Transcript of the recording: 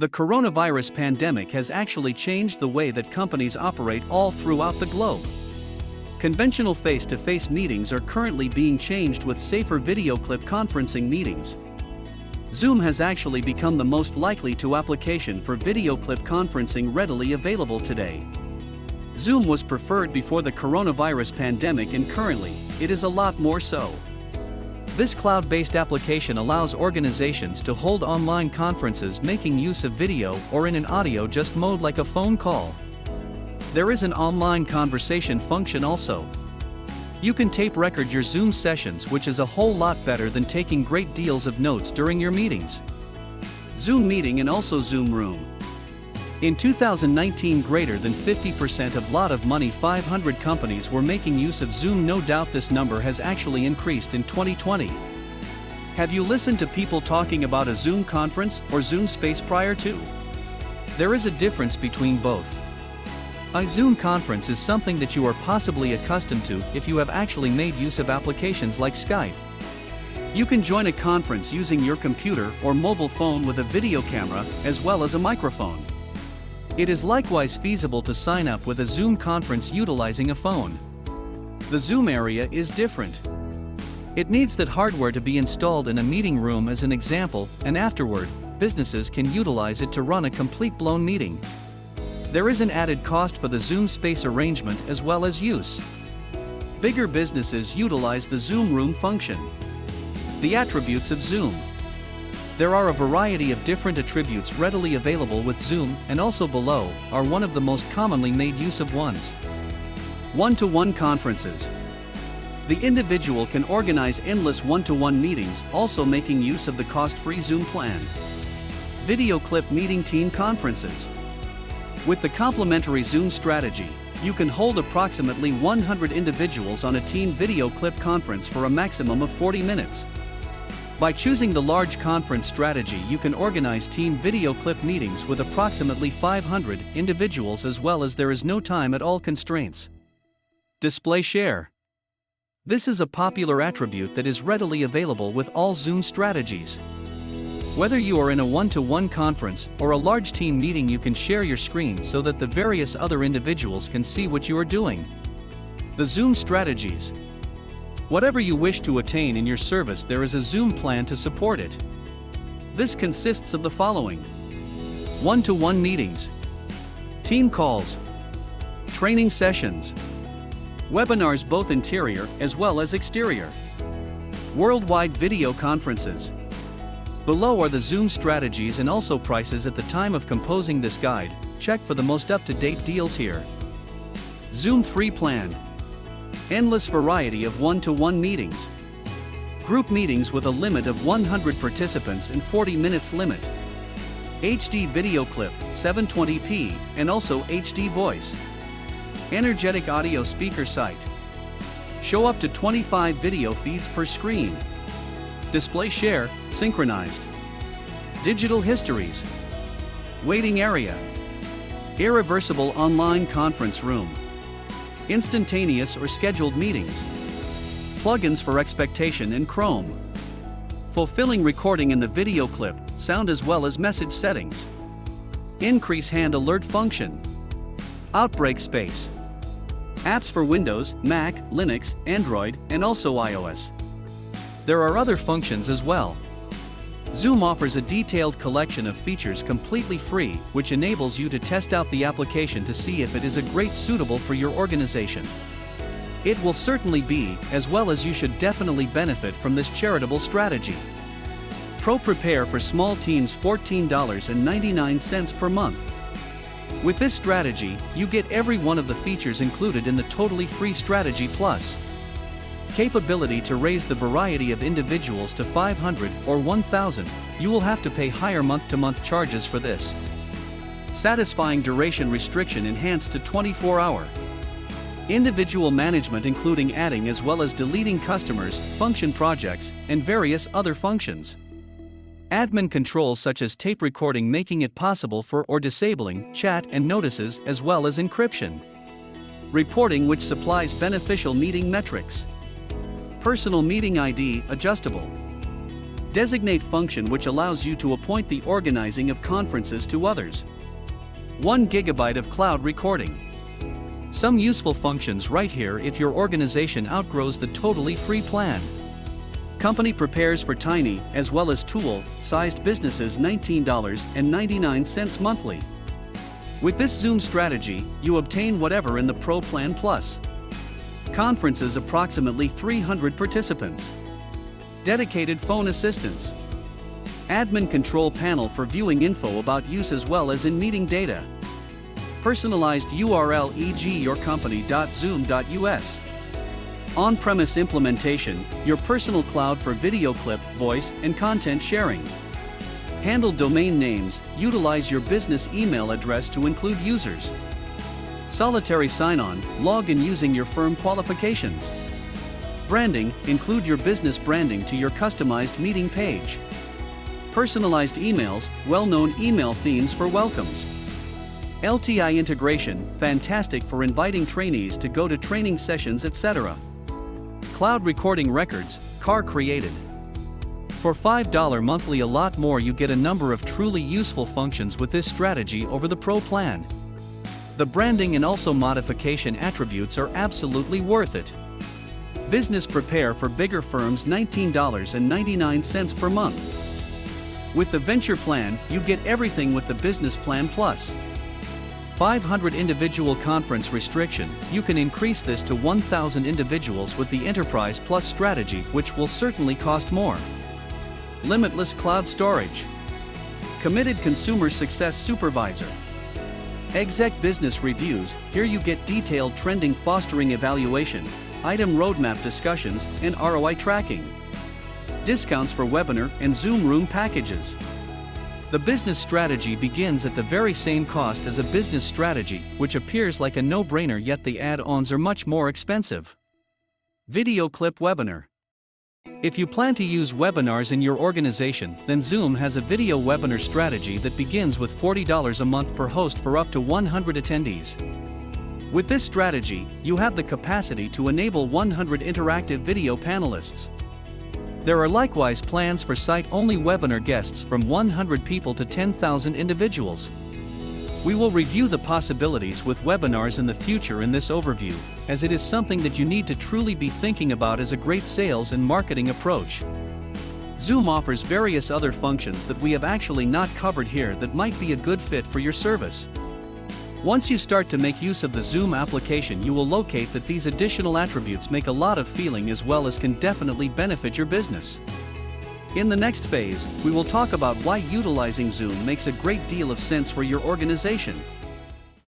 The coronavirus pandemic has actually changed the way that companies operate all throughout the globe. Conventional face-to-face meetings are currently being changed with safer video clip conferencing meetings. Zoom has actually become the most likely to application for video clip conferencing readily available today. Zoom was preferred before the coronavirus pandemic, and currently, it is a lot more so. This cloud-based application allows organizations to hold online conferences making use of video or in an audio-just mode like a phone call. There is an online conversation function also. You can tape record your Zoom sessions, which is a whole lot better than taking great deals of notes during your meetings. Zoom Meeting and also Zoom Room. In 2019, greater than 50% of lot of money 500 companies were making use of Zoom. No doubt this number has actually increased in 2020. Have you listened to people talking about a Zoom conference or Zoom space prior to? There is a difference between both. A Zoom conference is something that you are possibly accustomed to if you have actually made use of applications like Skype. You can join a conference using your computer or mobile phone with a video camera as well as a microphone. It is likewise feasible to sign up with a Zoom conference utilizing a phone. The Zoom area is different. It needs that hardware to be installed in a meeting room as an example, and afterward, businesses can utilize it to run a complete blown meeting. There is an added cost for the Zoom space arrangement as well as use. Bigger businesses utilize the Zoom Room function. The attributes of Zoom. There are a variety of different attributes readily available with Zoom, and also below are one of the most commonly made use of ones. One-to-one conferences. The individual can organize endless one-to-one meetings, also making use of the cost-free Zoom plan. Video clip meeting team conferences. With the complementary Zoom strategy, you can hold approximately 100 individuals on a team video clip conference for a maximum of 40 minutes. By choosing the large conference strategy, you can organize team video clip meetings with approximately 500 individuals, as well as there is no time at all constraints. Display share. This is a popular attribute that is readily available with all Zoom strategies. Whether you are in a one-to-one conference or a large team meeting, you can share your screen so that the various other individuals can see what you are doing. The Zoom strategies. Whatever you wish to attain in your service, there is a Zoom plan to support it. This consists of the following: one-to-one meetings, team calls, training sessions, webinars both interior as well as exterior, worldwide video conferences. Below are the Zoom strategies and also prices at the time of composing this guide. Check for the most up-to-date deals here. Zoom Free Plan. Endless variety of one-to-one meetings. Group meetings with a limit of 100 participants and 40 minutes limit. HD video clip, 720p, and also HD voice. Energetic audio speaker site. Show up to 25 video feeds per screen. Display share, synchronized. Digital histories. Waiting area. Irreversible online conference room. Instantaneous or scheduled meetings. Plugins for expectation in Chrome. Fulfilling recording in the video clip, sound as well as message settings. Increase hand alert function. Outbreak space. Apps for Windows, Mac, Linux, Android, and also iOS. There are other functions as well. Zoom offers a detailed collection of features completely free, which enables you to test out the application to see if it is a great suitable for your organization. It will certainly be, as well as you should definitely benefit from this charitable strategy. Prepare for small teams, $14.99 per month. With this strategy, you get every one of the features included in the totally free strategy plus capability to raise the variety of individuals to 500 or 1,000. You will have to pay higher month-to-month charges for this. Satisfying duration restriction enhanced to 24-hour. Individual management, including adding as well as deleting customers, function projects, and various other functions. Admin controls such as tape recording, making it possible for or disabling chat and notices, as well as encryption. Reporting, which supplies beneficial meeting metrics. Personal meeting ID adjustable. Designate function, which allows you to appoint the organizing of conferences to others. 1 GB of cloud recording. Some useful functions right here if your organization outgrows the totally free plan. Company prepares for tiny as well as tool-sized businesses $19.99 monthly. With this Zoom strategy, you obtain whatever in the Pro Plan Plus. Conferences approximately 300 participants. Dedicated phone assistance. Admin control panel for viewing info about use as well as in meeting data. Personalized URL, e.g. yourcompany.zoom.us. On-premise implementation, your personal cloud for video clip, voice, and content sharing. Handle domain names, utilize your business email address to include users. Solitary sign-on, log in using your firm qualifications. Branding, include your business branding to your customized meeting page. Personalized emails, well-known email themes for welcomes. LTI integration, fantastic for inviting trainees to go to training sessions, etc. Cloud recording records, car created. For $5 monthly, a lot more. You get a number of truly useful functions with this strategy over the Pro plan. The branding and also modification attributes are absolutely worth it. Business prepare for bigger firms $19.99 per month. With the Venture plan, you get everything with the Business Plan Plus. 500 individual conference restriction, you can increase this to 1,000 individuals with the Enterprise Plus strategy, which will certainly cost more. Limitless cloud storage. Committed Consumer Success Supervisor. Exec Business Reviews, here you get detailed trending fostering evaluation, item roadmap discussions, and ROI tracking. Discounts for webinar and Zoom room packages. The business strategy begins at the very same cost as a business strategy, which appears like a no-brainer, yet the add-ons are much more expensive. Video clip webinar. If you plan to use webinars in your organization, then Zoom has a video webinar strategy that begins with $40 a month per host for up to 100 attendees. With this strategy, you have the capacity to enable 100 interactive video panelists. There are likewise plans for site-only webinar guests from 100 people to 10,000 individuals. We will review the possibilities with webinars in the future in this overview, as it is something that you need to truly be thinking about as a great sales and marketing approach. Zoom offers various other functions that we have actually not covered here that might be a good fit for your service. Once you start to make use of the Zoom application, you will locate that these additional attributes make a lot of feeling as well as can definitely benefit your business. In the next phase, we will talk about why utilizing Zoom makes a great deal of sense for your organization.